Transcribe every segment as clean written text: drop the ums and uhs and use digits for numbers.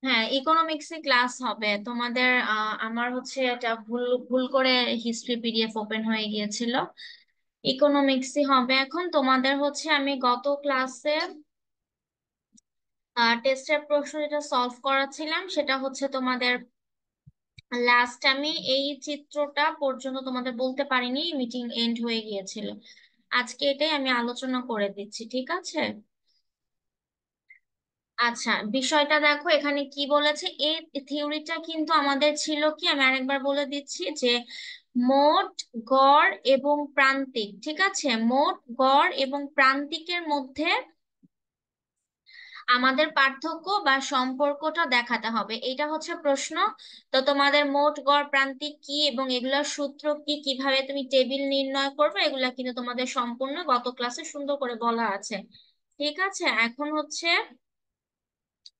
হ্যাঁ, ইকোনমিক্সে ক্লাস হবে তোমাদের। আমার হচ্ছে এটা ভুল ভুল করে হিস্ট্রি পিডিএফ ওপেন হয়ে গিয়েছিল। ইকোনমিক্সই হবে এখন তোমাদের। হচ্ছে আমি গত ক্লাসে টেস্টের প্রশ্ন যেটা সলভ করাছিলাম সেটা হচ্ছে তোমাদের লাস্ট, আমি এই চিত্রটা পর্যন্ত তোমাদের বলতে পারিনি, মিটিং এন্ড হয়ে গিয়েছিল। আজকে এটাই আমি আলোচনা করে দিচ্ছি, ঠিক আছে? আচ্ছা, বিষয়টা দেখো এখানে কি বলেছে। এই থিওরিটা কিন্তু আমাদের ছিল কি, আমি আরেকবার বলে দিচ্ছি যে মোট, গড় এবং প্রান্তিক, ঠিক আছে? মোট, গড় এবং প্রান্তিকের মধ্যে আমাদের পার্থক্য বা সম্পর্কটা দেখাতে হবে, এটা হচ্ছে প্রশ্ন। তো তোমাদের মোট, গড়, প্রান্তিক কি এবং এগুলোর সূত্র কি, কিভাবে তুমি টেবিল নির্ণয় করবে, এগুলা কিন্তু তোমাদের সম্পূর্ণ গত ক্লাসে সুন্দর করে বলা আছে। ঠিক আছে, এখন হচ্ছে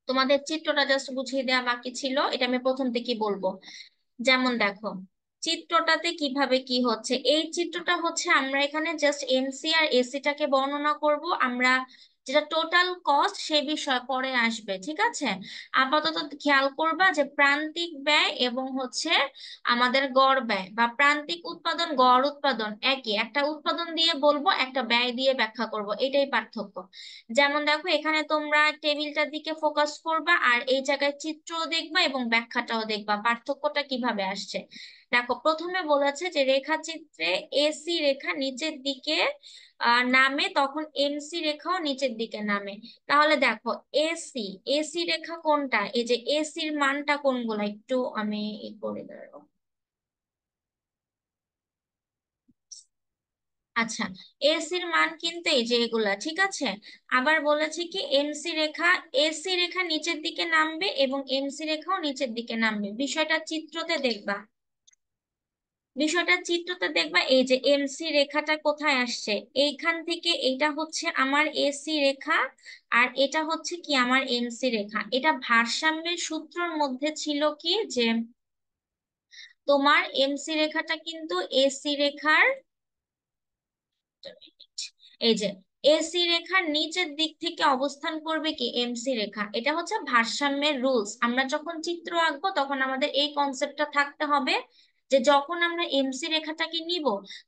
তোমাদের চিত্রটা জাস্ট বুঝিয়ে দেওয়া বাকি ছিল, এটা আমি প্রথম থেকেই বলবো। যেমন দেখো চিত্রটাতে কিভাবে কি হচ্ছে। এই চিত্রটা হচ্ছে আমরা এখানে জাস্ট এমসি আর এসিটাকে বর্ণনা করব আমরা, যেটা টোটাল কস্ট সে বিষয় পরে আসবে, ঠিক আছে? আপাতত খেয়াল করবা যে প্রান্তিক ব্যয় এবং হচ্ছে আমাদের গড় ব্যয় বা প্রান্তিক উৎপাদন গড় উৎপাদন একই, একটা উৎপাদন দিয়ে বলবো, একটা ব্যয় দিয়ে ব্যাখ্যা করব, এটাই পার্থক্য। যেমন দেখো এখানে তোমরা টেবিলটার দিকে ফোকাস করবা আর এই জায়গায় চিত্রও দেখবা এবং ব্যাখ্যাটাও দেখবা পার্থক্যটা কিভাবে আসছে। দেখো প্রথমে বলেছে যে রেখাচিত্রে এসি রেখা নিচের দিকে নামে, তখন এমসি রেখাও নিচের দিকে নামে। তাহলে দেখো এসি, এসি রেখা কোনটা, এই যে এসির মানটা কোনগুলা, একটু আমি করে দাঁড়াবো। আচ্ছা, এসির মান কিন্তু এই যে এগুলা, ঠিক আছে? আবার বলেছি কি এমসি রেখা, এসি রেখা নিচের দিকে নামবে এবং এমসি রেখাও নিচের দিকে নামবে। বিষয়টা চিত্রতে দেখবা, বিষয়টা চিত্রতে দেখবা, এই যে এমসি রেখাটা কোথায় আসছে, এইখান থেকে। এইটা হচ্ছে আমার এসি রেখা আর এটা হচ্ছে কি আমার এমসি রেখা। এটা ভারসাম্যের সূত্রের মধ্যে ছিল কি যে তোমার এমসি রেখাটা কিন্তু এসি রেখার, এই যে এসি রেখার নিচের দিক থেকে অবস্থান করবে কি এমসি রেখা। এটা হচ্ছে ভারসাম্যের রুলস। আমরা যখন চিত্র আঁকবো তখন আমাদের এই কনসেপ্টটা থাকতে হবে যে যখন আমরা এমসি রেখাটাকে নিব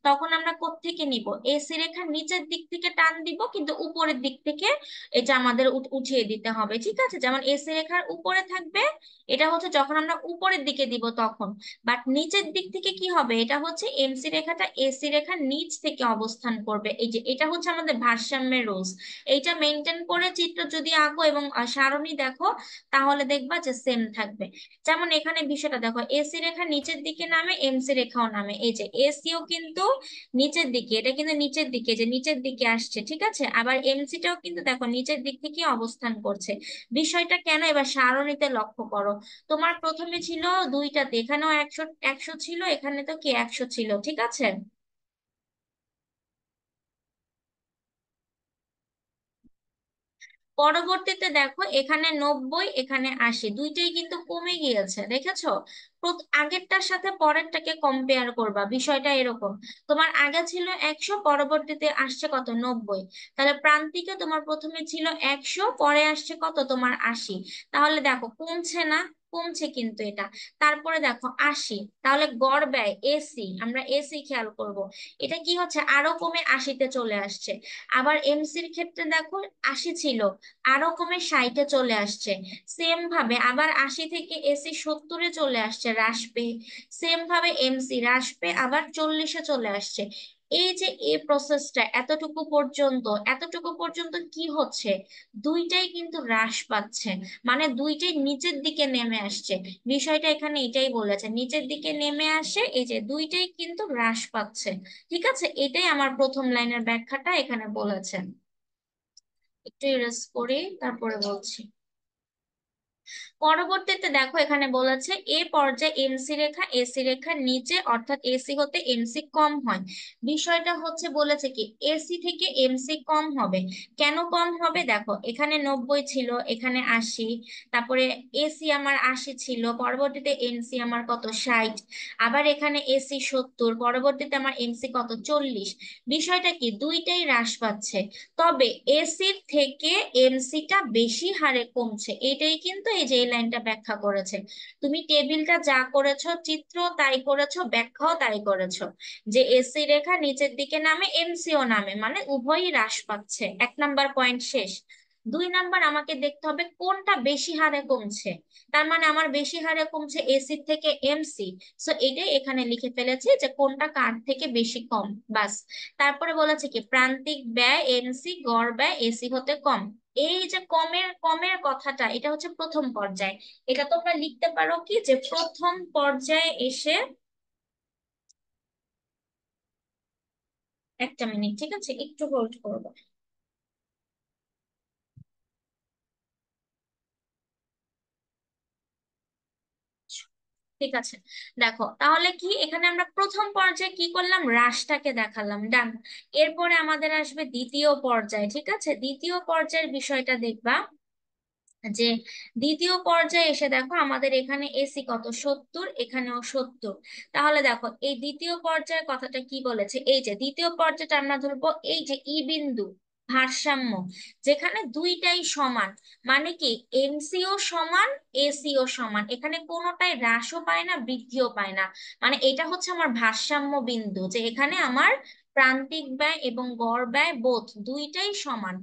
তখন আমরা কোত্থেকে নিব, এসি রেখার নিচের দিক থেকে টান দিব কিন্তু উপরের দিক থেকে এটা আমাদের উঠিয়ে দিতে হবে, ঠিক আছে? যেমন এসি রেখার উপরে থাকবে, এটা হচ্ছে যখন আমরা উপরের দিকে দিব তখন। বাট নিচের দিক থেকে কি হবে, এটা হচ্ছে এমসি রেখাটা এসি রেখার নিচ থেকে অবস্থান করবে। এই যে এটা হচ্ছে আমাদের ভারসাম্যের রুলস। এইটা মেনটেন করে চিত্র যদি আঁকো এবং সারণী দেখো তাহলে দেখবা যে সেম থাকবে। যেমন এখানে বিষয়টা দেখো, এসি রেখা নিচের দিকে নামে, এমসি রেখাও নামে। এই যে এসিও কিন্তু নিচের দিকে, এটা কিন্তু নিচের দিকে, যে নিচের দিকে আসছে, ঠিক আছে? আবার এমসিটাও কিন্তু দেখো নিচের দিক থেকে অবস্থান করছে। বিষয়টা কেন এবার সারণীতে লক্ষ্য করো। তোমার প্রথমে ছিল দুইটাতে, এখানেও একশো, একশো ছিল, এখানে তো কি একশো ছিল, ঠিক আছে? পরবর্তীতে দেখো এখানে 90, এখানে 80, দুইটাই কিন্তু কমে গিয়েছে, দেখেছো? আগেরটার সাথে পরেরটাকে কম্পেয়ার করবা, বিষয়টা এরকম। তোমার আগে ছিল 100, পরবর্তীতে আসছে কত, 90। তাহলে প্রান্তিকে তোমার প্রথমে ছিল 100, পরে আসছে কত তোমার 80। তাহলে দেখো কমছে না, কমছে কিন্তু এটা। তারপরে দেখো 80, তাহলে গড় ব্যয় এসি, আমরা এসি খেয়াল করব, এটা কি হচ্ছে আরো কমে 80-তে চলে আসছে। আবার এমসির ক্ষেত্রে দেখো 80 ছিল, আরো কমে 60-এ চলে আসছে। সেম ভাবে আবার 80 থেকে এসি 70-এ চলে আসছে হ্রাস পেয়ে। সেম ভাবে এমসি হ্রাস পেয়ে আবার 40-এ চলে আসছে। এই যে এই প্রসেসটা এতটুকু পর্যন্ত, এতটুকু পর্যন্ত কি হচ্ছে, দুইটাই কিন্তু হ্রাস পাচ্ছে, মানে দুইটাই নিচের দিকে নেমে আসছে। বিষয়টা এখানে এটাই বলেছে, নিচের দিকে নেমে আসে, এই যে দুইটাই কিন্তু হ্রাস পাচ্ছে। ঠিক আছে, এটাই আমার প্রথম লাইনের ব্যাখ্যাটা এখানে বলেছেন। একটু ইরেজ করি তারপরে বলছি। পরবর্তীতে দেখো এখানে বলেছে এ পর্যায়ে এমসি রেখা এসি রেখার নিচে, অর্থাৎ এসি হতে এমসি কম হয়। বিষয়টা হচ্ছে বলেছে কি এসি থেকে এমসি কম হবে। কেন কম হবে, দেখো এখানে 90 ছিল, এখানে 80, তারপরে এসি আমার 80 ছিল, পরবর্তীতে এমসি আমার কত 60, আবার এখানে এসি 70, পরবর্তীতে আমার এমসি কত 40। বিষয়টা কি দুইটাই হ্রাস পাচ্ছে, তবে এসির থেকে এমসিটা বেশি হারে কমছে, এটাই কিন্তু এই যে লাইনটা ব্যাখ্যা করেছে। তুমি টেবিলটা যা করেছো, চিত্র তাই করেছো, ব্যাখ্যাও তাই করেছো, যে এসি রেখা নিচের দিকে নামে, এমসিও নামে, মানে উভয়ই হ্রাস পাচ্ছে। 1 নাম্বার পয়েন্ট শেষ। 2 নাম্বার, আমাকে দেখতে হবে কোনটা বেশি হারে কমছে। তার মানে আমার বেশি হারে কমছে এসি থেকে এমসি। সো এটাই এখানে লিখে ফেলেছি যে কোনটা কার থেকে বেশি কম, বাস। তারপরে বলেছে কি প্রান্তিক ব্যয় এমসি, গড় ব্যয় এসি হতে কম। এই যে কমের কমের কথাটা, এটা হচ্ছে প্রথম পর্যায়ে। এটা তোমরা লিখতে পারো কি, যে প্রথম পর্যায়ে এসে, 1 মিনিট, ঠিক আছে, একটু হোল্ড করবো। ঠিক আছে, দেখো তাহলে কি এখানে আমরা প্রথম পর্যায়ে কি করলাম, হ্রাসটাকে দেখালাম, ডান। এরপরে আমাদের আসবে দ্বিতীয় পর্যায়ে, ঠিক আছে, দ্বিতীয় পর্যায়ের বিষয়টা দেখবা, যে দ্বিতীয় পর্যায়ে এসে দেখো আমাদের এখানে এসি কত, 70, এখানেও 70। তাহলে দেখো এই দ্বিতীয় পর্যায়ের কথাটা কি বলেছে, এই যে দ্বিতীয় পর্যায়টা আমরা ধরবো এই যে ই বিন্দু, ভারসাম্য, যেখানে দুইটাই সমান। মানে কি এমসিও সমান, এসিও সমান, এখানে কোনোটাই হ্রাসও পায় না, বৃদ্ধিও পায় না। মানে এটা হচ্ছে আমার ভারসাম্য বিন্দু, যে এখানে আমার প্রান্তিক ব্যয় এবং গড় ব্যয় বোথ দুইটাই সমান।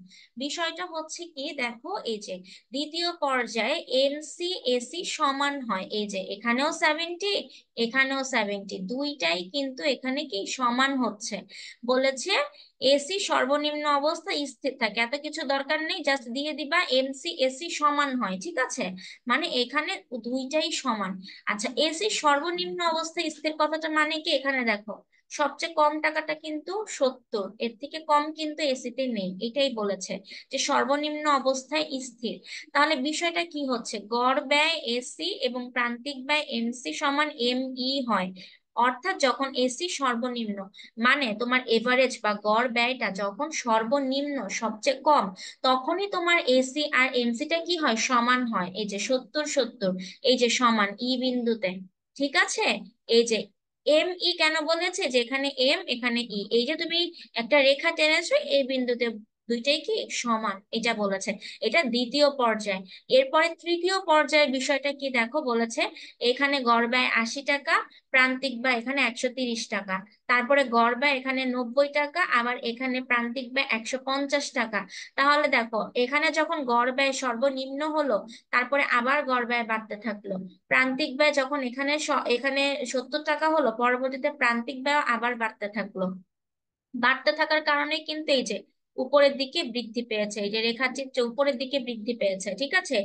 বিষয়টা হচ্ছে কি দেখো, এই যে দ্বিতীয় পর্যায়ে এমসি এসি সমান হয়, এই যে এখানেও 70, এখানেও 70, দুইটাই কিন্তু এখানে কি সমান হচ্ছে। বলেছে এসি সর্বনিম্ন অবস্থা স্থির থাকে, এত কিছু দরকার নেই, জাস্ট দিয়ে দিবা এমসি এসি সমান হয়, ঠিক আছে। মানে এখানে দুইটাই সমান। আচ্ছা, এসি সর্বনিম্ন অবস্থা স্থির কথাটা মানে কি, এখানে দেখো সবচেয়ে কম টাকাটা কিন্তু 70, এর থেকে কম কিন্তু এসিতে নেই, এটাই বলেছে, যে সর্বনিম্ন অবস্থায় স্থির। তাহলে বিষয়টা কি হচ্ছে, গড় ব্যয় এসি এবং প্রান্তিক ব্যয় এমসি সমান এম ই হয়। অর্থাৎ যখন এসি সর্বনিম্ন, মানে তোমার এভারেজ বা গড় ব্যয়টা যখন সর্বনিম্ন সবচেয়ে কম, তখনই তোমার এসি আর এমসিটা কি হয়, সমান হয়। এই যে 70 70, এই যে সমান ই বিন্দুতে, ঠিক আছে। এই যে এম ই কেন বলেছে, যে এখানে এম এখানে ই, এই যে তুমি একটা রেখা টেনেছো এই বিন্দুতে, দুইটাই কি সমান, এটা বলেছে। এটা দ্বিতীয় পর্যায়। এরপরে তৃতীয় পর্যায়ের বিষয়টা কি দেখো, বলেছে এখানে গড় ব্যয় 80 টাকা, প্রান্তিক ব্যয় এখানে 130 টাকা, তারপরে গড় ব্যয় এখানে 90 টাকা, আবার এখানে প্রান্তিক ব্যয় 150 টাকা। তাহলে দেখো এখানে যখন গড় ব্যয় সর্বনিম্ন হলো, তারপরে আবার গড় ব্যয় বাড়তে থাকলো। প্রান্তিক ব্যয় যখন এখানে এখানে 70 টাকা হলো, পরবর্তীতে প্রান্তিক ব্যয় আবার বাড়তে থাকলো। বাড়তে থাকার কারণে কিন্তু এই যে উপরের দিকে বৃদ্ধি পেয়েছে, এই যে রেখাচিত্রে উপরের দিকে বৃদ্ধি পেয়েছে, ঠিক আছে।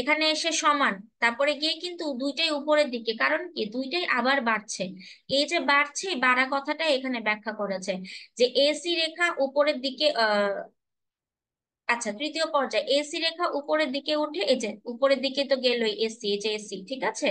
এখানে এসে সমান, তারপরে গিয়ে কিন্তু দুইটাই উপরের দিকে, কারণ কি দুইটাই আবার বাড়ছে। এই যে বাড়ছে, এই বাড়া কথাটা এখানে ব্যাখ্যা করেছে, যে এসি রেখা উপরের দিকে আচ্ছা, তৃতীয় পর্যায়ে এসি রেখা উপরের দিকে উঠে, এই যে উপরের দিকে তো গেলই এসি, এই যে এসি, ঠিক আছে।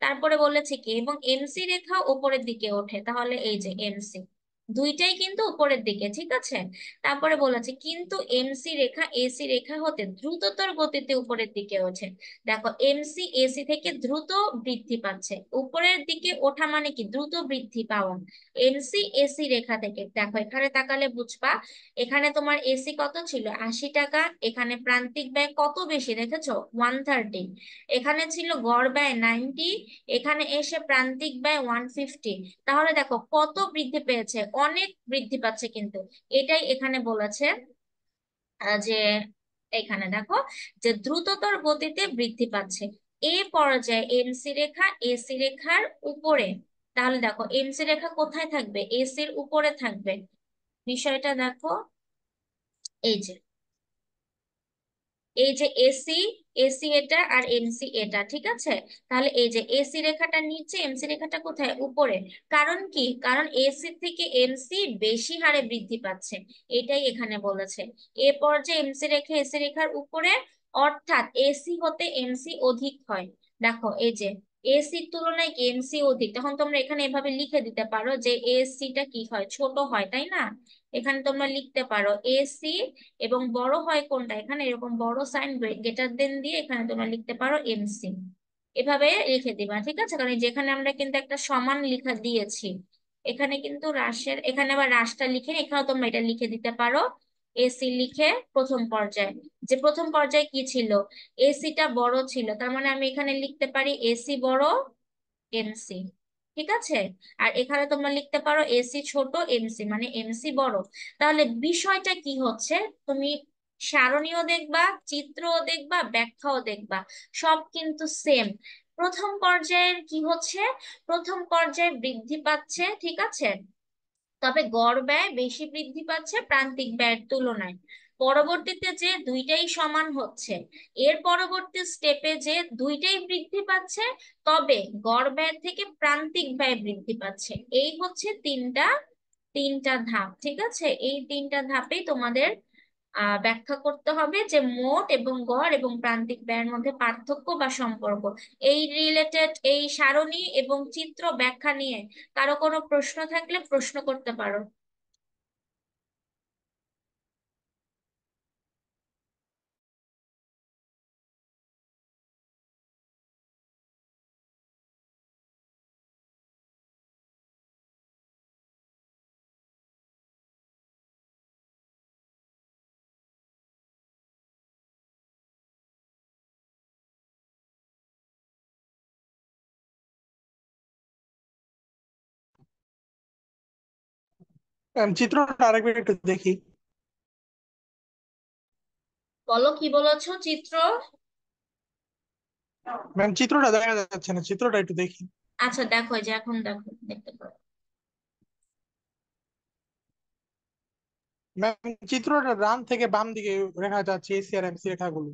তারপরে বলেছে কি, এবং এমসি রেখা উপরের দিকে ওঠে, তাহলে এই যে এমসি, দুইটাই কিন্তু উপরের দিকে, ঠিক আছে। তারপরে বলেছে কিন্তু এমসি রেখা এসি রেখা হতে দ্রুততর গতিতে উপরের দিকে ওঠে। দেখো এমসি এসি থেকে দ্রুত বৃদ্ধি পাচ্ছে, উপরের দিকে ওঠা মানে কি দ্রুত বৃদ্ধি পাওয়া। এমসি এসি রেখা থেকে দেখো, এখানে তাকালে বুঝবা, এখানে তোমার এসি কত ছিল, 80 টাকা, এখানে প্রান্তিক ব্যয় কত বেশি দেখেছো, 130, এখানে ছিল গড় ব্যয় 90, এখানে এসে প্রান্তিক ব্যয় 150। তাহলে দেখো কত বৃদ্ধি পেয়েছে, অনেক বৃদ্ধি পাচ্ছে কিন্তু। এটাই এখানে বলেছে, যে এখানে দেখো যে দ্রুততর গতিতে বৃদ্ধি পাচ্ছে। এ পর্যায়ে এমসি রেখা এসি রেখার উপরে, তাহলে দেখো এমসি রেখা কোথায় থাকবে, এসির উপরে থাকবে। বিষয়টা দেখো, এই যে এই যে এসি, এসি এটা আর এমসি এটা, ঠিক আছে। তাহলে এই যে এসি রেখাটা নিচে, এমসি রেখাটা কোথায়, উপরে। কারণ কি, কারণ এসি থেকে এমসি বেশি হারে বৃদ্ধি পাচ্ছে, এটাই এখানে বলেছে। এ পর্যায়ে এমসি রেখা এসি রেখার উপরে, অর্থাৎ এসি হতে এমসি অধিক হয়। দেখো এই যে এসির তুলনায় এমসি অধিক, তখন তোমরা এখানে এভাবে লিখে দিতে পারো যে এসিটা কি হয়, ছোট হয়, তাই না। এখানে তোমরা লিখতে পারো এসি, এবং বড় হয় কোনটা, এখানে এরকম বড় সাইন গ্রেটার দেন দিয়ে এখানে তোমরা লিখতে পারো এমসি। এভাবে লিখে দিবা, ঠিক আছে, কারণ যেখানে আমরা কিন্তু একটা সমান লেখা দিয়েছি, এখানে কিন্তু হ্রাসের, এখানে আবার হ্রাসটা লিখে এখানেও তোমরা এটা লিখে দিতে পারো, এসি লিখে প্রথম পর্যায়ে, যে প্রথম পর্যায়ে কি ছিল, এসিটা বড় ছিল, তার মানে আমি এখানে লিখতে পারি এসি বড় এমসি। ঠিক আছে। আর এখানে তোমরা লিখতে পারো এসি ছোট এমসি, মানে এমসি বড়। তাহলে বিষয়টা কি হচ্ছে, তুমি সারণীও দেখবা, চিত্রও দেখবা, ব্যাখ্যাও দেখবা, সব কিন্তু সেম। প্রথম পর্যায়ের কি হচ্ছে, প্রথম পর্যায়ে বৃদ্ধি পাচ্ছে, ঠিক আছে, তবে গড় ব্যয় বেশি বৃদ্ধি পাচ্ছে প্রান্তিক ব্যয়ের তুলনায়। পরবর্তীতে যে দুইটাই সমান হচ্ছে, এর পরবর্তী স্টেপে যে দুইটাই বৃদ্ধি পাচ্ছে, তবে গড় ব্যয় থেকে প্রান্তিক ব্যয় বৃদ্ধি পাচ্ছে। এই হচ্ছে তিনটা তিনটা ধাপ, ঠিক আছে। এই তিনটা ধাপেই তোমাদের ব্যাখ্যা করতে হবে যে মোট এবং গড় এবং প্রান্তিক ব্যয়ের মধ্যে পার্থক্য বা সম্পর্ক। এই রিলেটেড এই সারণী এবং চিত্র ব্যাখ্যা নিয়ে কারো কোনো প্রশ্ন থাকলে প্রশ্ন করতে পারো। চিত্রটা আরেকবার একটু দেখি। বলো কি বলেছো চিত্র। ম্যাম চিত্রটা দেখা যাচ্ছে না, চিত্রটা একটু দেখি। আচ্ছা দেখো, এই যে এখন দেখো, দেখতে পারো। ম্যাম চিত্রটা ডান থেকে বাম দিকে দেখা যাচ্ছে এসি আর এমসি রেখাগুলো।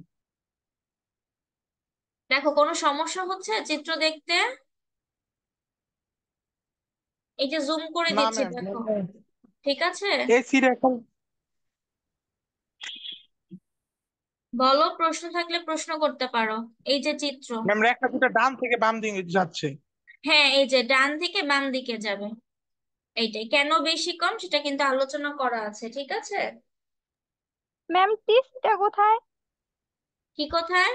দেখো কোনো সমস্যা হচ্ছে চিত্র দেখতে? এই যে জুম করে না দিচ্ছি ম্যাম, দেখো, ঠিক আছে। এসি রেখা। বলো, প্রশ্ন থাকলে প্রশ্ন করতে পারো। এই যে চিত্র। ম্যাম রেখা দুটো ডান থেকে বাম দিকে যাচ্ছে। হ্যাঁ, এই যে ডান থেকে বাম দিকে যাবে, এইটাই কেন বেশি কম সেটা কিন্তু আলোচনা করা আছে, ঠিক আছে। ম্যাম টিসিটা কোথায়? কি কোথায়?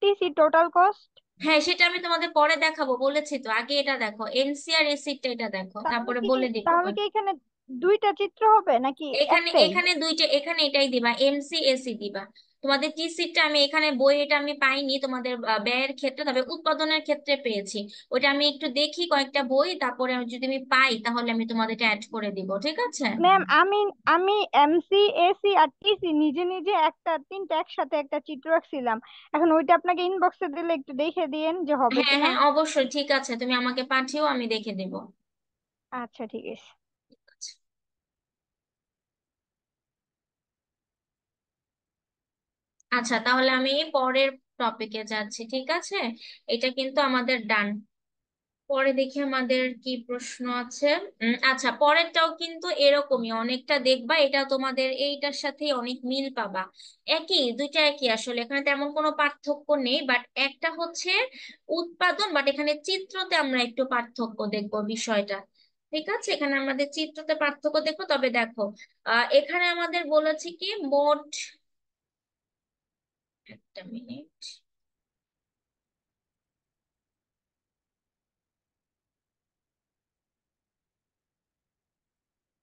TC total cost. হ্যাঁ, সেটা আমি তোমাদের পরে দেখাবো, বলেছি তো, আগে এটা দেখো, এমসি আর এসিটা, এটা দেখো, তাহলে তারপরে কি বলে দিব। তাহলে কি এখানে দুইটা চিত্র হবে নাকি এখানে একটাই? এখানে দুইটা, এখানে এটাই দিবা, এমসি এসি দিবা। তোমাদের টি সিটটা আমি এখানে বই, এটা আমি পাইনি তোমাদের ব্যয়ের ক্ষেত্রে, তবে উৎপাদনের ক্ষেত্রে পেয়েছি। ওটা আমি একটু দেখি কয়েকটা বই, তারপরে যদি আমি পাই তাহলে আমি তোমাদের অ্যাড করে দিব, ঠিক আছে। ম্যাম আমি আমি এমসি এসি আর টিসি নিজে নিজে একটা তিনটা একসাথে একটা চিত্র রাখছিলাম। এখন ওইটা আপনাকে ইনবক্সে দিলে একটু দেখে দিয়েন যে হবে হ্যাঁ কিনা। হ্যাঁ, অবশ্যই, ঠিক আছে, তুমি আমাকে পাঠিও, আমি দেখে দেব। আচ্ছা ঠিক আছে। আচ্ছা, তাহলে আমি পরের টপিকে যাচ্ছি, ঠিক আছে। এটা কিন্তু আমাদের ডান। পরে দেখি আমাদের কি প্রশ্ন আছে। আচ্ছা, পরেরটাও কিন্তু এরকমই অনেকটা দেখবা, এটা তোমাদের এইটার সাথে অনেক মিল পাবা। একই, দুইটা একই আসলে, এখানে তেমন কোনো পার্থক্য নেই, বাট একটা হচ্ছে উৎপাদন, বাট এখানে চিত্রতে আমরা একটু পার্থক্য দেখবো বিষয়টা। ঠিক আছে, এখানে আমাদের চিত্রতে পার্থক্য দেখবো, তবে দেখো এখানে আমাদের বলেছে কি মোট, একটা মিনিট।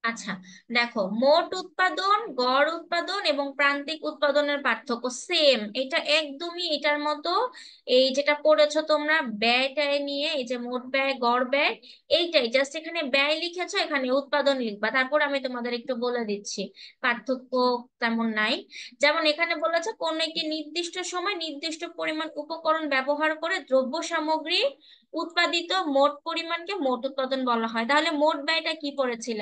আচ্ছা, দেখো মোট উৎপাদন, গড় উৎপাদন এবং প্রান্তিক উৎপাদনের পার্থক্য সেম, এটা একদমই এটার মতো। এই যেটা পড়েছো তোমরা ব্যয়টায় নিয়ে, এই যে মোট ব্যয় গড় ব্যয়, এইটাই জাস্ট এখানে ব্যয় লিখেছো, এখানে উৎপাদন লিখবা, তারপর আমি তোমাদের একটু বলে দিচ্ছি। পার্থক্য তেমন নাই। যেমন এখানে বলেছে কোন একটি নির্দিষ্ট সময় নির্দিষ্ট পরিমাণ উপকরণ ব্যবহার করে দ্রব্য সামগ্রী উৎপাদিত মোট পরিমাণকে মোট উৎপাদন বলা হয়। তাহলে মোট ব্যয়টা কি পড়েছিল,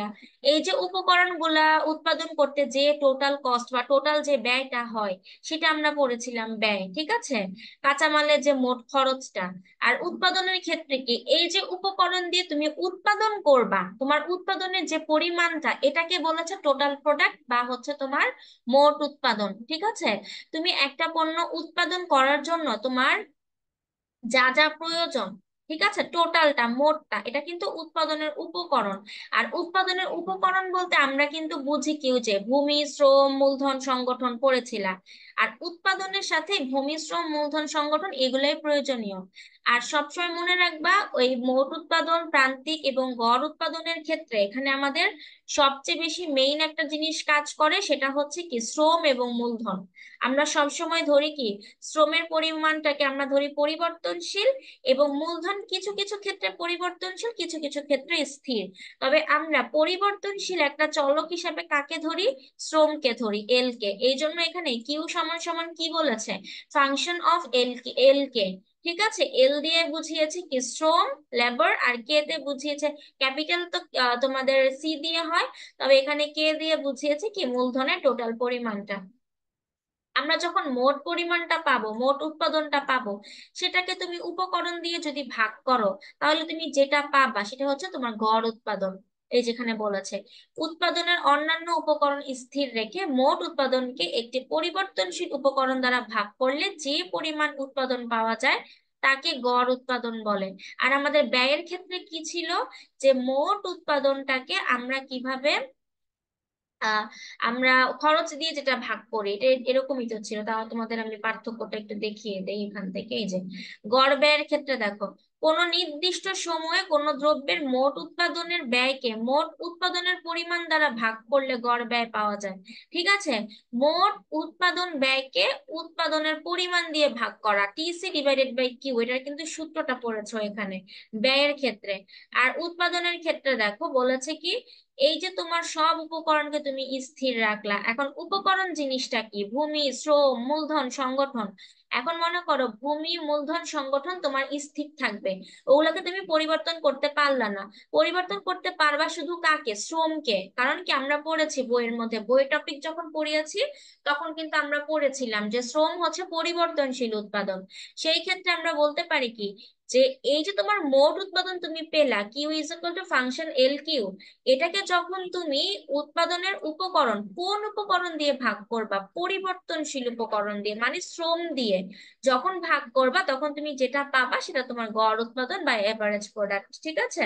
এই যে উপকরণগুলা উৎপাদন করতে যে টোটাল কস্ট বা টোটাল যে ব্যয়টা হয়, সেটা আমরা পড়েছিলাম ব্যয়, ঠিক আছে, কাঁচামালের যে মোট খরচটা। আর উৎপাদনের ক্ষেত্রে কি, এই যে উপকরণ দিয়ে তুমি উৎপাদন করবা, তোমার উৎপাদনের যে পরিমাণটা, এটাকে বলেছে টোটাল প্রোডাক্ট বা হচ্ছে তোমার মোট উৎপাদন, ঠিক আছে। তুমি একটা পণ্য উৎপাদন করার জন্য তোমার যা যা প্রয়োজন, ঠিক আছে, টোটালটা মোটটা, এটা কিন্তু উৎপাদনের উপকরণ। আর উৎপাদনের উপকরণ বলতে আমরা কিন্তু বুঝি কি, যে ভূমি শ্রম মূলধন সংগঠন পড়েছিলাম। আর উৎপাদনের সাথে ভূমি, শ্রম, মূলধন, সংগঠন এগুলাই প্রয়োজনীয়। আর সবসময় মনে রাখবা ওই মোট উৎপাদন, প্রান্তিক এবং গড় উৎপাদনের ক্ষেত্রে এখানে আমাদের সবচেয়ে বেশি মেইন একটা জিনিস কাজ করে, সেটা হচ্ছে কি শ্রম এবং মূলধন। আমরা সবসময় ধরি কি শ্রমের পরিমাণটাকে আমরা ধরি পরিবর্তনশীল, এবং মূলধন কিছু কিছু ক্ষেত্রে পরিবর্তনশীল, কিছু কিছু ক্ষেত্রে স্থির। তবে আমরা পরিবর্তনশীল একটা চলক হিসাবে কাকে ধরি? শ্রমকে ধরি, এল কে। এই জন্য এখানে কিউ সমান সমান কি বলেছে? ফাংশন অফ এল কে। ঠিক আছে, এল দিয়ে বুঝিয়েছে কি শ্রম, লেবার, আর কে দিয়ে বুঝিয়েছে ক্যাপিটাল তো তোমাদের সি দিয়ে হয়, তবে এখানে কে দিয়ে বুঝিয়েছে কি মূলধনের টোটাল পরিমাণটা। আমরা যখন মোট পরিমাণটা পাবো, মোট উৎপাদনটা পাবো, সেটাকে তুমি উপকরণ দিয়ে যদি ভাগ করো, তাহলে তুমি যেটা পাবা সেটা হচ্ছে তোমার গড় উৎপাদন। এই যেখানে বলেছে উৎপাদনের অন্যান্য উপকরণ স্থির রেখে মোট উৎপাদনকে একটি পরিবর্তনশীল উপকরণ দ্বারা ভাগ করলে যে পরিমাণ উৎপাদন পাওয়া যায় তাকে গড় উৎপাদন বলে। আর আমাদের ব্যয়ের ক্ষেত্রে কি ছিল? যে মোট উৎপাদনটাকে আমরা কিভাবে আহ আমরা খরচ দিয়ে যেটা ভাগ করি, এটা এরকমই তো ছিল। তাও তোমাদের আমি পার্থক্যটা একটু দেখিয়ে দেই এখান থেকে। এই যে গড় ব্যয়ের ক্ষেত্রে দেখো, কোন নির্দিষ্ট সময়ে কোন দ্রব্যের মোট উৎপাদনের ব্যয়কে মোট উৎপাদনের পরিমাণ দ্বারা ভাগ করলে গড় ব্যয় পাওয়া যায়। ঠিক আছে, মোট উৎপাদন ব্যয়কে উৎপাদনের পরিমাণ দিয়ে ভাগ করা, টিসি ডিভাইডেড বাই কিউ, এটার কিন্তু সূত্রটা পড়েছো এখানে ব্যয়ের ক্ষেত্রে। আর উৎপাদনের ক্ষেত্রে দেখো বলেছে কি, এই যে তোমার সব উপকরণকে তুমি স্থির রাখলা। এখন উপকরণ জিনিসটা কি? ভূমি, শ্রম, মূলধন, সংগঠন। এখন মনে করো ভূমি, মূলধন, সংগঠন তোমার স্থির থাকবে, ওগুলোকে তুমি পরিবর্তন করতে পারলা না। পরিবর্তন করতে পারবা শুধু কাকে? শ্রমকে। কারণ কি আমরা পড়েছি বইয়ের মধ্যে, বই টপিক যখন পড়িয়েছি তখন কিন্তু আমরা পড়েছিলাম যে শ্রম হচ্ছে পরিবর্তনশীল উৎপাদন। সেই ক্ষেত্রে আমরা বলতে পারি কি, যে এই যে তোমার মোট উৎপাদন তুমি পেলা, Q is equal to function L Q, এটাকে যখন তুমি উৎপাদনের উপকরণ, কোন উপকরণ দিয়ে ভাগ করবা? পরিবর্তনশীল উপকরণ দিয়ে, মানে শ্রম দিয়ে যখন ভাগ করবা, তখন তুমি যেটা পাবা সেটা তোমার গড় উৎপাদন বা এভারেজ প্রোডাক্ট। ঠিক আছে,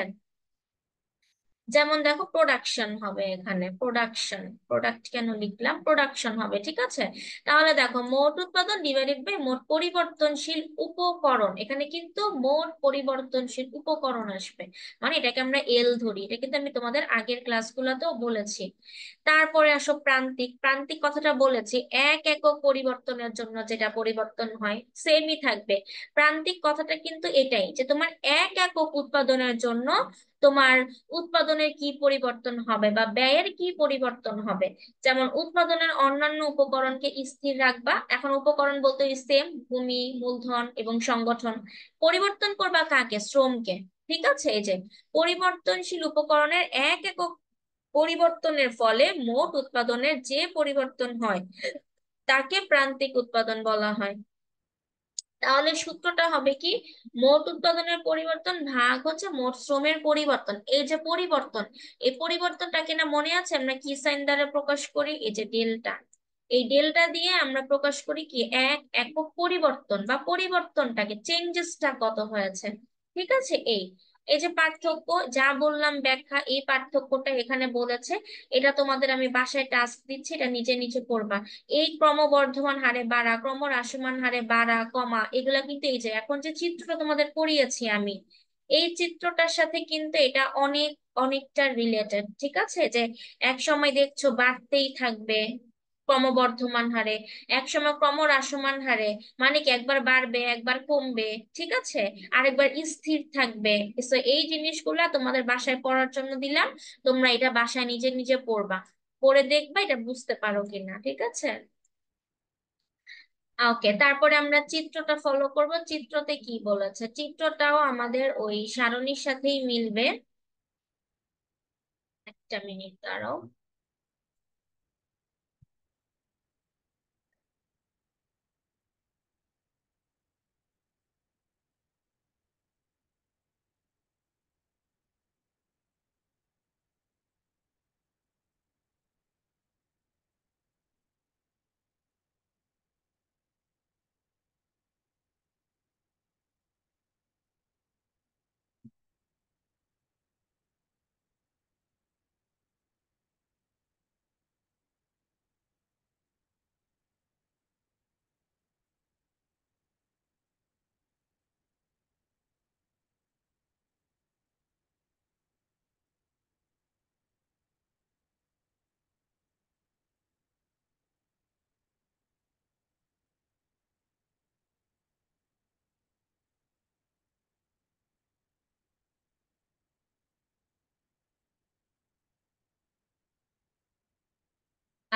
যেমন দেখো প্রোডাকশন হবে এখানে, প্রোডাকশন, প্রোডাক্ট কেন লিখলাম, প্রোডাকশন হবে। ঠিক আছে, তাহলে দেখো মোট উৎপাদন ডিভাইডেড বাই মোট পরিবর্তনশীল উপকরণ, এখানে কিন্তু মোট পরিবর্তনশীল উপকরণ আসবে, মানে এটাকে আমরা এল ধরি। এটা কিন্তু আমি তোমাদের আগের ক্লাসগুলোতেও বলেছি। তারপরে আসো প্রান্তিক। প্রান্তিক কথাটা বলেছি এক একক পরিবর্তনের জন্য যেটা পরিবর্তন হয় সেমই থাকবে। প্রান্তিক কথাটা কিন্তু এটাই, যে তোমার এক একক উৎপাদনের জন্য তোমার উৎপাদনের কি পরিবর্তন হবে বা ব্যয়ের কি পরিবর্তন হবে। যেমন উৎপাদনের অন্যান্য উপকরণকে স্থির রাখবা, এখন উপকরণ বলতে সেম ভূমি, মূলধন এবং সংগঠন। পরিবর্তন করবা কাকে? শ্রমকে। ঠিক আছে, এই যে পরিবর্তনশীল উপকরণের এক একক পরিবর্তনের ফলে মোট উৎপাদনের যে পরিবর্তন হয় তাকে প্রান্তিক উৎপাদন বলা হয়। তাহলে সূত্রটা হবে কি, মোট উৎপাদনের পরিবর্তন ভাগ হচ্ছে মোট শ্রমের পরিবর্তন। এই যে পরিবর্তন, এই পরিবর্তনটাকে না মনে আছে আমরা কি সাইন দ্বারা প্রকাশ করি? এই যে ডেল্টা। এই ডেল্টা দিয়ে আমরা প্রকাশ করি কি এক একক পরিবর্তন বা পরিবর্তনটাকে, চেঞ্জেসটা কত হয়েছে। ঠিক আছে, এই এই যে পার্থক্য যা বললাম ব্যাখ্যা, এই পার্থক্যটা এখানে বলেছে। এটা তোমাদের আমি বাসায় টাস্ক দিচ্ছি, এটা নিজে নিজে করবা। এই ক্রমবর্ধমান হারে বাড়া, ক্রমহ্রাসমান হারে বাড়া, কমা, এগুলা কিন্তু এই যে এখন যে চিত্রটা তোমাদের পড়িয়েছি আমি, এই চিত্রটার সাথে কিন্তু এটা অনেক অনেকটা রিলেটেড। ঠিক আছে, যে এক সময় দেখছো বাড়তেই থাকবে ক্রমবর্ধমান হারে, এক সময় ক্রমহ্রাসমান হারে, মানে কি একবার বাড়বে একবার কমবে। ঠিক আছে, আরেকবার স্থির থাকবে। তো এই জিনিসগুলা তোমাদের বাসায় পড়ার জন্য দিলাম, তোমরা এটা বাসায় নিজে নিজে পড়বা, পড়ে দেখবা এটা বুঝতে পারো কিনা। ঠিক আছে, ওকে। তারপরে আমরা চিত্রটা ফলো করব। চিত্রতে কি বলেছে? চিত্রটাও আমাদের ওই সারণীর সাথেই মিলবে। একটা মিনিট দাঁড়াও।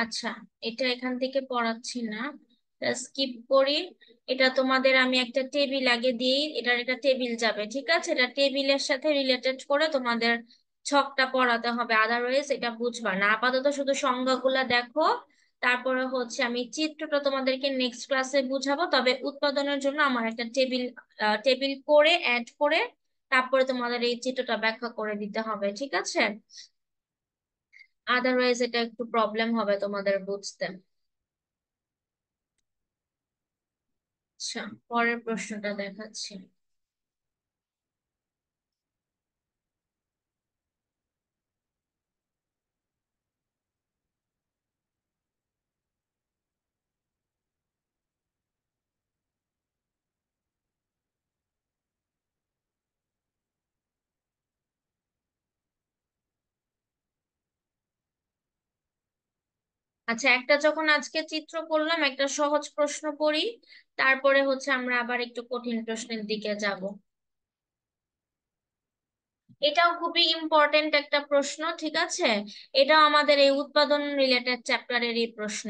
আচ্ছা, এটা এখান থেকে পড়াচ্ছি না, স্কিপ করি। এটা তোমাদের আমি একটা টেবিল আগে দিই, এটার একটা টেবিল যাবে, ঠিক আছে? এটা টেবিলের সাথে রিলেটেড করে তোমাদের ছকটা পড়াতে হবে, আদারওয়াইজ এটা বুঝবা না। আপাতত শুধু সংজ্ঞাগুলা দেখো, তারপরে হচ্ছে আমি চিত্রটা তোমাদেরকে নেক্সট ক্লাসে বুঝাবো। তবে উৎপাদনের জন্য আমার একটা টেবিল টেবিল করে অ্যাড করে তারপরে তোমাদের এই চিত্রটা ব্যাখ্যা করে দিতে হবে, ঠিক আছে? আদারওয়াইজ এটা একটু প্রবলেম হবে তোমাদের বুঝতে। আচ্ছা, পরের প্রশ্নটা দেখাচ্ছি। আচ্ছা, একটা যখন আজকে চিত্র করলাম, একটা সহজ প্রশ্ন করি, তারপরে হচ্ছে আমরা আবার একটু কঠিন প্রশ্নের দিকে যাব। এটাও খুবই ইম্পর্টেন্ট একটা প্রশ্ন, ঠিক আছে? এটাও আমাদের এই উৎপাদন রিলেটেড চ্যাপ্টারেরই প্রশ্ন।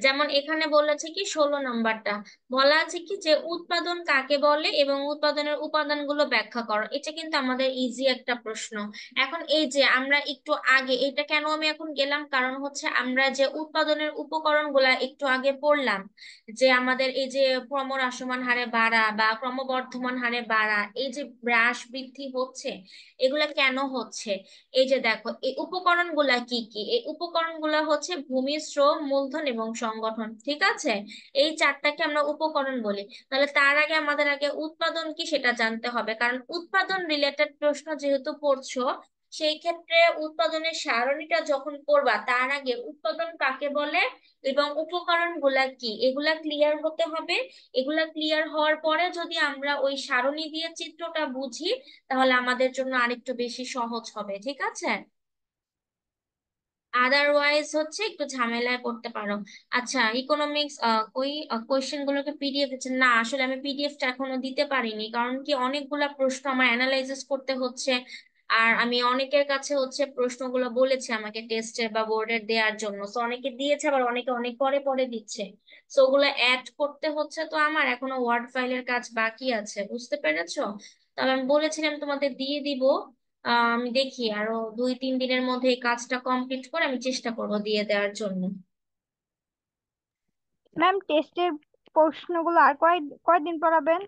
যেমন এখানে বলেছে কি 16 নম্বরটা, বলা আছে কি যে উৎপাদন কাকে বলে এবং উৎপাদনের উপাদানগুলো ব্যাখ্যা করো। এটা কিন্তু আমাদের ইজি একটা প্রশ্ন। এখন এই যে আমরা একটু আগে, এটা কেন আমি এখন গেলাম, কারণ হচ্ছে আমরা যে উৎপাদনের উপকরণগুলা একটু আগে পড়লাম, যে আমাদের এই যে ক্রমহ্রাসমান হারে বাড়া বা ক্রমবর্ধমান হারে বাড়া, এই যে হ্রাস বৃদ্ধি হচ্ছে, এগুলা কেন হচ্ছে? এই যে দেখো, এই উপকরণগুলা কি কি, এই উপকরণগুলা হচ্ছে ভূমি, শ্রম, মূলধন এবং সংগঠন, ঠিক আছে? এই চারটাকে আমরা উপকরণ বলি। তাহলে তার আগে আমাদের আগে উৎপাদন কি সেটা জানতে হবে, কারণ উৎপাদন রিলেটেড প্রশ্ন যেহেতু পড়ছো, সেই ক্ষেত্রে উৎপাদনের সারণীটা যখন পড়বা তার আগে উৎপাদন কাকে বলে এবং উপকরণ গুলা কি, এগুলা ক্লিয়ার হতে হবে। এগুলা ক্লিয়ার হওয়ার পরে যদি আমরা ওই সারণী দিয়ে চিত্রটা বুঝি, তাহলে আমাদের জন্য আরেকটু বেশি সহজ হবে, ঠিক আছে? আদারওয়াইজ হচ্ছে একটু ঝামেলায় পড়তে পারো। আচ্ছা, ইকোনমিক্স ওই কোয়েশ্চেন গুলোকে পিডিএফ দিচ্ছে না, আসলে আমি পিডিএফটা এখনো দিতে পারিনি, কারণ কি অনেকগুলা প্রশ্ন আমার অ্যানালাইসিস করতে হচ্ছে। আর আমি অনেকের কাছে হচ্ছে প্রশ্নগুলো বলেছি আমাকে টেস্টের বা বোর্ডের দেওয়ার জন্য, তো অনেকে দিয়েছে, আবার অনেকে অনেক পরে পরে দিচ্ছে। তো ওগুলো অ্যাড করতে হচ্ছে, তো আমার এখনো ওয়ার্ড ফাইলের কাজ বাকি আছে, বুঝতে পেরেছো? তবে আমি বলেছিলাম তোমাদের দিয়ে দিব। আমি দেখি আরো 2-3 দিনের মধ্যে এই কাজটা কমপ্লিট করে আমি চেষ্টা করব দিয়ে দেওয়ার জন্য। ম্যাম, টেস্টের প্রশ্নগুলো আর কয়দিন পড়াবেন?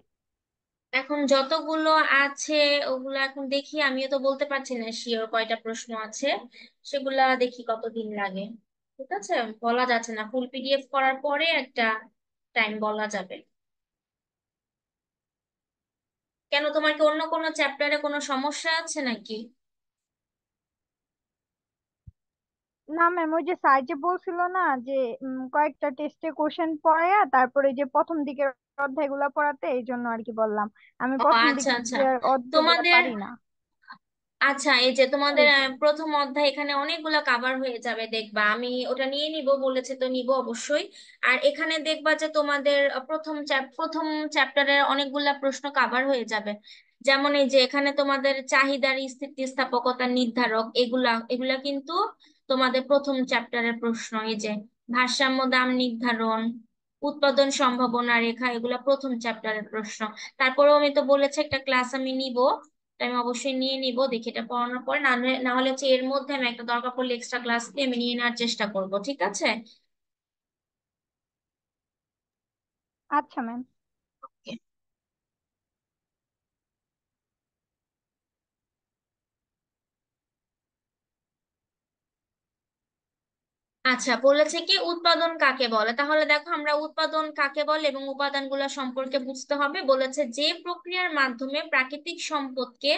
এখন যতগুলো আছে ওগুলো এখন দেখি, আমিও তো বলতে পারছি না শিওর কয়টা প্রশ্ন আছে, সেগুলা দেখি কতদিন লাগে। ঠিক আছে, বলা যাচ্ছে না, ফুল পিডিএফ করার পরে একটা টাইম বলা যাবে। কেন, তোমার কি অন্য কোনো চ্যাপ্টারে কোনো সমস্যা আছে নাকি? না ম্যাম, ওই যে স্যার যে বলছিল না যে কয়েকটা টেস্টে কোশ্চেন পড়ায়া তারপরে যে প্রথম দিকের অধ্যায়গুলো পড়াতে, এই জন্য আর কি বললাম। আমি ও প্রথম আচ্ছা আচ্ছা। দিকের অধ্যায়গুলো তোমাদের, পারি না। আচ্ছা, এই যে তোমাদের এই জন্য। প্রথম অধ্যায় এখানে অনেকগুলা কাভার হয়ে যাবে দেখবা, আমি ওটা নিয়ে নিব বলেছে তো নিব অবশ্যই। আর এখানে দেখবা যে তোমাদের প্রথম চ্যাপ্টারের অনেকগুলা প্রশ্ন কাভার হয়ে যাবে। যেমন এই যে এখানে তোমাদের চাহিদার স্থিতিস্থাপকতা নির্ধারক, এগুলা এগুলা কিন্তু তোমাদের প্রথম চ্যাপ্টারের প্রশ্ন। এই যে ভারসাম্য দাম নির্ধারণ, উৎপাদন সম্ভাবনা রেখা, এগুলা প্রথম চ্যাপ্টারের প্রশ্ন। তারপরেও আমি তো বলেছি একটা ক্লাস আমি নিব, আমি অবশ্যই নিয়ে নিব, দেখি এটা পড়ানোর পরে, না হলে হচ্ছে এর মধ্যে আমি একটা দরকার পড়লে এক্সট্রা ক্লাস নিয়ে আমি নিয়ে নেওয়ার চেষ্টা করব, ঠিক আছে? আচ্ছা ম্যাম। আচ্ছা, বলেছে কি উৎপাদন কাকে বলে, তাহলে দেখো আমরা উৎপাদন কাকে বলে এবং উপাদানগুলো সম্পর্কে বুঝতে হবে। বলেছে যে প্রক্রিয়ার মাধ্যমে প্রাকৃতিক সম্পদকে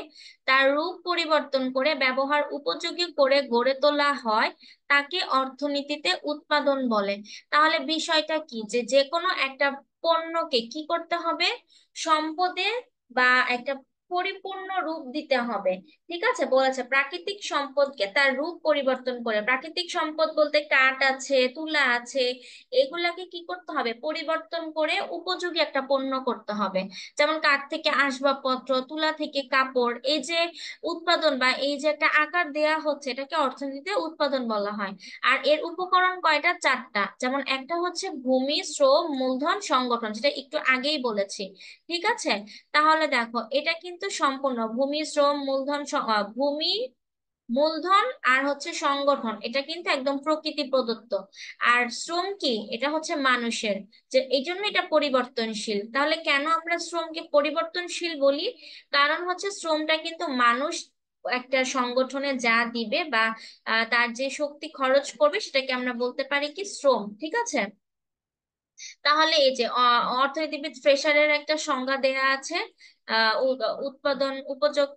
তার রূপ পরিবর্তন করে ব্যবহার উপযোগী করে গড়ে তোলা হয়, তাকে অর্থনীতিতে উৎপাদন বলে। তাহলে বিষয়টা কি, যে যে কোনো একটা পণ্যকে কি করতে হবে, সম্পদে বা একটা পরিপূর্ণ রূপ দিতে হবে। ঠিক আছে, বলেছে প্রাকৃতিক সম্পদকে তার রূপ পরিবর্তন করে, প্রাকৃতিক সম্পদ বলতে কাঠ আছে, তুলা আছে, এগুলাকে কি করতে হবে, পরিবর্তন করে উপযোগী একটা পণ্য করতে হবে। যেমন কাঠ থেকে আসবাবপত্র, তুলা থেকে কাপড়, এই যে উৎপাদন বা এই যে একটা আকার দেয়া হচ্ছে, এটাকে অর্থনীতিতে উৎপাদন বলা হয়। আর এর উপকরণ কয়টা, চারটা। যেমন একটা হচ্ছে ভূমি, শ্রম, মূলধন, সংগঠন, যেটা একটু আগেই বলেছি। ঠিক আছে, তাহলে দেখো এটা কিন্তু সম্পূর্ণ ভূমি, শ্রম, মূলধন, ভূমি, মূলধন আর হচ্ছে সংগঠন, এটা কিন্তু একদম প্রকৃতি প্রদত্ত। আর শ্রম কি, এটা হচ্ছে মানুষের, যে এই জন্য এটা পরিবর্তনশীল। তাহলে কেন আমরা শ্রমকে পরিবর্তনশীল বলি, কারণ হচ্ছে শ্রমটা কিন্তু মানুষ একটা সংগঠনে যা দিবে বা তার যে শক্তি খরচ করবে সেটাকে আমরা বলতে পারি কি শ্রম। ঠিক আছে, তাহলে এই যে অর্থনীতিবিদ ফ্রেশারের একটা সংজ্ঞা দেয়া আছে। উৎপাদন উপযোগ,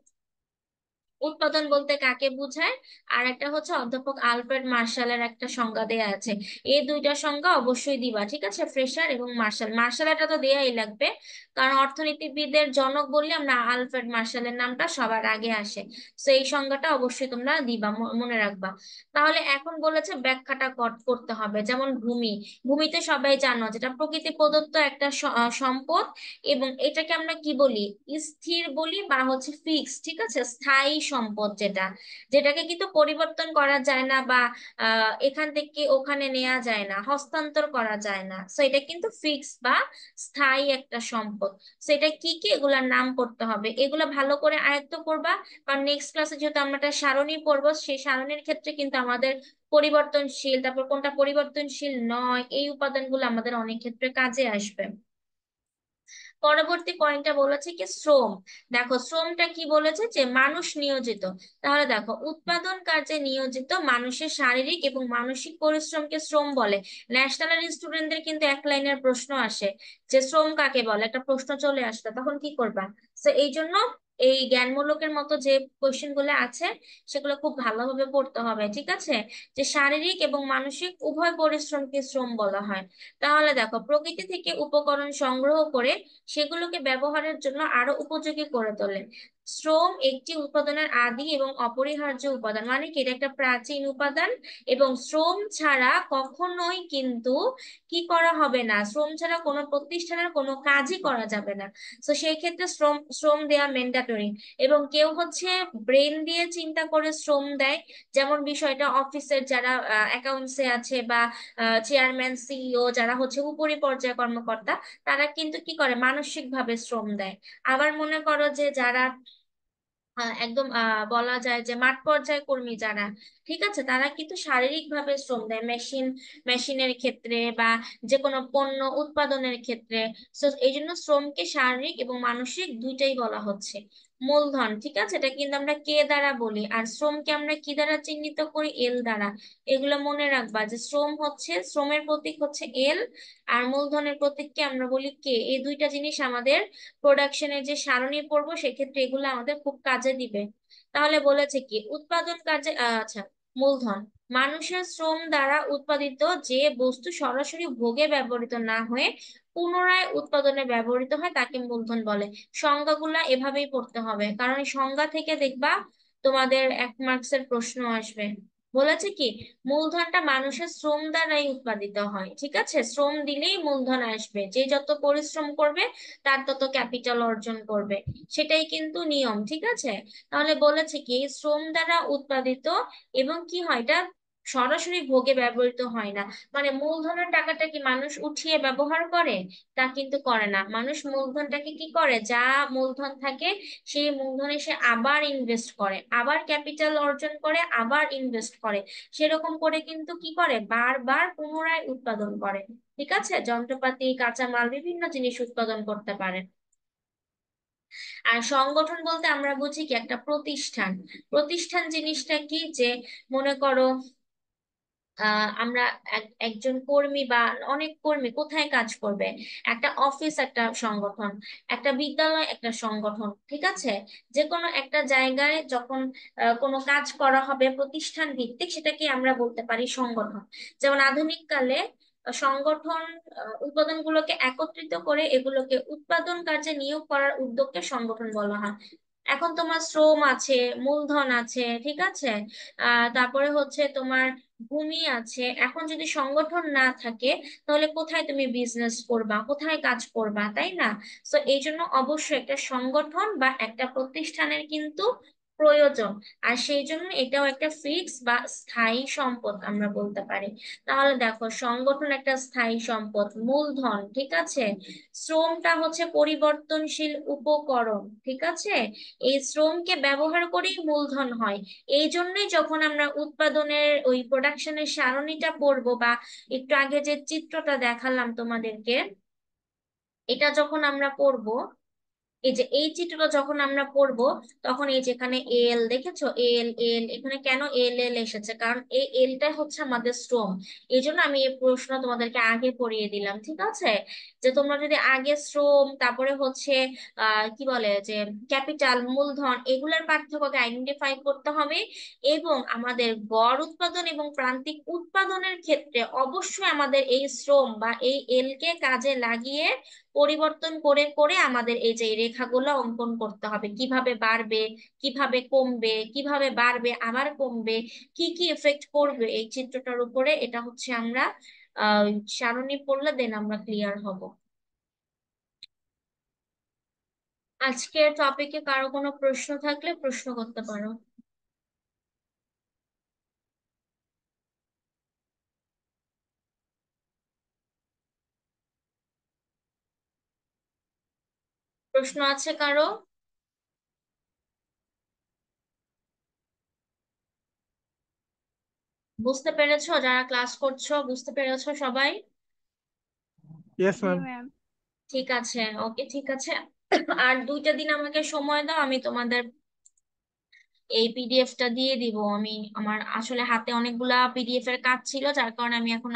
উৎপাদন বলতে কাকে বোঝায়, আর একটা হচ্ছে অধ্যাপক আলফ্রেড মার্শালের একটা সংজ্ঞা দেয়া আছে। এই দুইটা সংজ্ঞা অবশ্যই দিবা, ঠিক আছে, ফ্রেশার এবং মার্শাল। মার্শাল এটা তো দেয়াই লাগবে, কারণ অর্থনীতিবিদের জনক বললে আমরা আলফ্রেড মার্শালের নামটা সবার আগে আসে। তো এই সংজ্ঞাটা অবশ্যই তোমরা দিবা, মনে রাখবা। তাহলে এখন বলেছে ব্যাখ্যাটা করতে হবে। যেমন ভূমি, ভূমিতে সবাই জানো যেটা প্রকৃতি প্রদত্ত একটা সম্পদ, এবং এটাকে আমরা কি বলি, স্থির বলি বা হচ্ছে ফিক্স। ঠিক আছে, স্থায়ী সম্পদ যেটা, যেটাকে কিন্তু পরিবর্তন করা যায় না বা এখান থেকে ওখানে নেওয়া যায় না, হস্তান্তর করা যায় না। সো এটা কিন্তু ফিক্স বা স্থায়ী একটা সম্পদ। সো এটা কি কি, এগুলার নাম করতে হবে, এগুলা ভালো করে আয়ত্ত করবা। কারণ নেক্সট ক্লাসে যেহেতু আমরা একটা সারণী পড়বো, সেই সারণীর ক্ষেত্রে কিন্তু আমাদের পরিবর্তনশীল, তারপর কোনটা পরিবর্তনশীল নয়, এই উপাদানগুলো আমাদের অনেক ক্ষেত্রে কাজে আসবে। পরবর্তী পয়েন্টটা বলেছে কি শ্রম। দেখো শ্রমটা কি বলেছে, যে মানুষ নিয়োজিত। তাহলে দেখো উৎপাদন কার্যে নিয়োজিত মানুষের শারীরিক এবং মানসিক পরিশ্রমকে শ্রম বলে। ন্যাশনাল স্টুডেন্টদের কিন্তু এক লাইনের প্রশ্ন আসে যে শ্রম কাকে বলে, একটা প্রশ্ন চলে আসতো, তখন কি করবা। তো এই জন্য এই জ্ঞানমূলকের মতো যে কোয়েশ্চেন গুলো আছে সেগুলো খুব ভালোভাবে পড়তে হবে। ঠিক আছে, যে শারীরিক এবং মানসিক উভয় পরিশ্রমকে শ্রম বলা হয়। তাহলে দেখো প্রকৃতি থেকে উপকরণ সংগ্রহ করে সেগুলোকে ব্যবহারের জন্য আরো উপযোগী করে তোলে। শ্রম একটি উৎপাদনের আদি এবং অপরিহার্য উপাদান, মানে কি এটা একটা প্রাচীন উপাদান, এবং শ্রম ছাড়া কখনোই কিন্তু কি করা হবে না, শ্রম ছাড়া কোনো প্রতিষ্ঠানের কোনো কাজই করা যাবে না। তো সেই ক্ষেত্রে শ্রম শ্রম দেওয়া ম্যান্ডাটরি। এবং কেউ হচ্ছে ব্রেন দিয়ে চিন্তা করে শ্রম দেয়, যেমন বিষয়টা অফিসের যারা অ্যাকাউন্টসে আছে বা চেয়ারম্যান, সিইও, যারা হচ্ছে উপরি পর্যায়ে কর্মকর্তা, তারা কিন্তু কি করে মানসিক ভাবে শ্রম দেয়। আবার মনে করো যে যারা একদম বলা যায় যে মাঠ পর্যায়ে কর্মী যারা, ঠিক আছে, তারা কিন্তু শারীরিক ভাবে শ্রম দেয়, মেশিনের ক্ষেত্রে বা যে কোনো পণ্য উৎপাদনের ক্ষেত্রে। তো এই জন্য শ্রমকে শারীরিক এবং মানসিক দুইটাই বলা হচ্ছে। মূলধন, ঠিক আছে, এটা কিন্তু আমরা কে দ্বারা বলি, আর শ্রমকে আমরা কি দ্বারা চিহ্নিত করি, এল দ্বারা। এগুলো মনে রাখবা যে শ্রম হচ্ছে, শ্রমের প্রতীক হচ্ছে এল, আর মূলধনের প্রতীককে আমরা বলি কে। এই দুইটা জিনিস আমাদের প্রোডাকশনের যে সারণী পড়বো সেক্ষেত্রে এগুলো আমাদের খুব কাজে দিবে। তাহলে বলেছে কি উৎপাদন কাজে, আচ্ছা, মূলধন মানুষের শ্রম দ্বারা উৎপাদিত যে বস্তু সরাসরি ভোগে ব্যবহৃত না হয়ে পুনরায় উৎপাদনে ব্যবহৃত হয় তাকে মূলধন বলে। সংজ্ঞাগুলা এভাবেই পড়তে হবে, কারণ এই সংজ্ঞা থেকে দেখবা তোমাদের 1 মার্কসের প্রশ্ন আসবে। বলেছে কি মূলধনটা মানুষের শ্রম দ্বারাই উৎপাদিত হয়। ঠিক আছে, শ্রম দিলেই মূলধন আসবে, যে যত পরিশ্রম করবে তার তত ক্যাপিটাল অর্জন করবে, সেটাই কিন্তু নিয়ম। ঠিক আছে, তাহলে বলেছে কি শ্রম দ্বারা উৎপাদিত, এবং কি হয় এটা সরাসরি ভোগে ব্যবহৃত হয় না। মানে মূলধনের টাকাটা কি মানুষ উঠিয়ে ব্যবহার করে, তা কিন্তু করে না। মানুষ মূলধনটাকে কি করে, যা মূলধন থাকে সেই মূলধনে সে আবার ইনভেস্ট করে, আবার ক্যাপিটাল অর্জন করে, আবার ইনভেস্ট করে, সেরকম করে কিন্তু কি করে বারবার পুনরায় উৎপাদন করে। ঠিক আছে, যন্ত্রপাতি, কাঁচামাল, বিভিন্ন জিনিস উৎপাদন করতে পারে। আর সংগঠন বলতে আমরা বুঝি কি একটা প্রতিষ্ঠান। প্রতিষ্ঠান জিনিসটা কি, যে মনে করো আমরা একজন কর্মী বা অনেক কর্মী কোথায় কাজ করবে, একটা অফিস একটা সংগঠন, একটা বিদ্যালয় একটা সংগঠন। ঠিক আছে, যে কোনো একটা জায়গায় যখন কোনো কাজ করা হবে প্রতিষ্ঠান ভিত্তিক, সেটাকে আমরা বলতে পারি সংগঠন। যেমন আধুনিক কালে সংগঠন উপাদানগুলোকে একত্রিত করে এগুলোকে উৎপাদন কার্যে নিয়োগ করার উদ্যোগকে সংগঠন বলা হয়। এখন তোমার শ্রম আছে, মূলধন আছে, ঠিক আছে, তারপরে হচ্ছে তোমার ভূমি আছে। এখন যদি সংগঠন না থাকে তাহলে কোথায় তুমি বিজনেস করবা, কোথায় কাজ করবা, তাই না? তো এই জন্য অবশ্যই একটা সংগঠন বা একটা প্রতিষ্ঠানের কিন্তু প্রয়োজন। আর সেই জন্য এটাও একটা ফিক্স বা স্থায়ী সম্পদ আমরা বলতে পারি। তাহলে দেখো, সংগঠন একটা স্থায়ী সম্পদ, মূলধন, ঠিক আছে। শ্রমটা হচ্ছে পরিবর্তনশীল উপকরণ, ঠিক আছে। এই শ্রমকে ব্যবহার করেই মূলধন হয়। এই জন্যই যখন আমরা উৎপাদনের ওই প্রোডাকশনের সারণীটা পড়বো, বা একটু আগে যে চিত্রটা দেখালাম তোমাদেরকে, এটা যখন আমরা পড়বো, এই যে এই চিত্রটা যখন আমরা পড়বো, তখন এই যেখানে এল দেখেছো, এল এল, এখানে কেন এল এল এসেছে? কারণ এই এলটা হচ্ছে আমাদের শ্রম। এই জন্য আমি এই প্রশ্ন তোমাদেরকে আগে পড়িয়ে দিলাম, ঠিক আছে। যে তোমরা যদি আগে শ্রম, তারপরে হচ্ছে কি বলে যে ক্যাপিটাল, মূলধন, এগুলোর পার্থক্যকে আইডেন্টিফাই করতে হবে। এবং আমাদের গড় উৎপাদন এবং প্রান্তিক উৎপাদনের ক্ষেত্রে অবশ্যই আমাদের এই শ্রম বা এই এল কে কাজে লাগিয়ে পরিবর্তন করে করে আমাদের এই যে রেখাগুলো অঙ্কন করতে হবে, কিভাবে বাড়বে, কিভাবে কমবে, কিভাবে বাড়বে আবার কমবে, কি কি এফেক্ট করবে এই চিত্রটার উপরে, এটা হচ্ছে আমরা আহ সারণী পড়লে দেন আমরা ক্লিয়ার হব। আজকের টপিকে কারো কোনো প্রশ্ন থাকলে প্রশ্ন করতে পারো। প্রশ্ন আছে কারো? বুঝতে পেরেছো? যারা ক্লাস করছো বুঝতে পেরেছো সবাই? ইয়েস জি ম্যাম। ম্যাম। ঠিক আছে, ওকে, ঠিক আছে। আর 2টা দিন আমাকে সময় দাও, আমি তোমাদের এই পিডিএফটা দিয়ে দিব। আমি আমার আসলে হাতে অনেকগুলা পিডিএফ এর কাজ ছিল, যার কারণে আমি এখন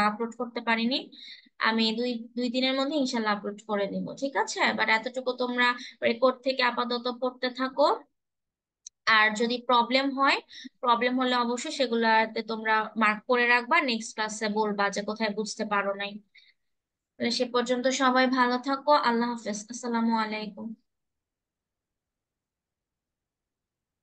আপলোড করতে পারিনি। আমি দুই দুই দিনের মধ্যে ইনশাল্লাহ আপলোড করে দিব, ঠিক আছে। বাট এতটুকু তোমরা রেকর্ড থেকে আপাতত পড়তে থাকো। আর যদি প্রবলেম হলে অবশ্যই সেগুলাতে তোমরা মার্ক করে রাখবা, নেক্সট ক্লাসে বলবা যে কোথায় বুঝতে পারো নাই। তাহলে সে পর্যন্ত সবাই ভালো থাকো, আল্লাহ হাফেজ, আসসালামু আলাইকুম।